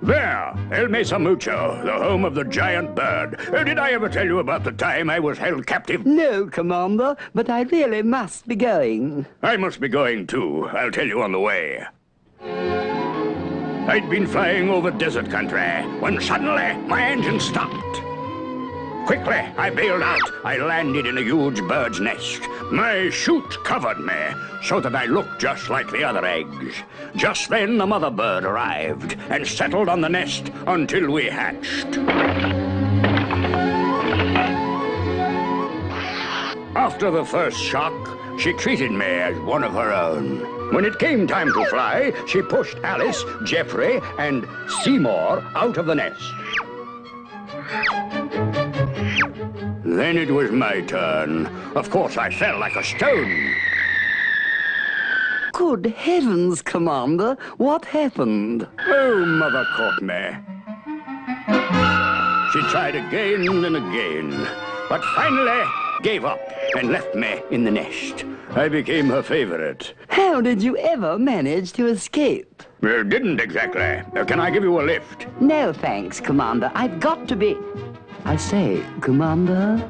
There, El Mesa Mucho, the home of the giant bird. Did I ever tell you about the time I was held captive? No, Commander, but I really must be going. I must be going too. I'll tell you on the way. I'd been flying over desert country when suddenly my engine stopped. Quickly, I bailed out. I landed in a huge bird's nest. My chute covered me so that I looked just like the other eggs. Just then, the mother bird arrived and settled on the nest until we hatched. After the first shock, she treated me as one of her own. When it came time to fly, she pushed Alice, Jeffrey, and Seymour out of the nest. Then it was my turn. Of course, I fell like a stone. Good heavens, Commander, what happened? Oh, Mother caught me. She tried again and again, but finally gave up and left me in the nest. I became her favorite. How did you ever manage to escape? Well, didn't exactly. Can I give you a lift? No, thanks, Commander. I've got to be... I say, Commander...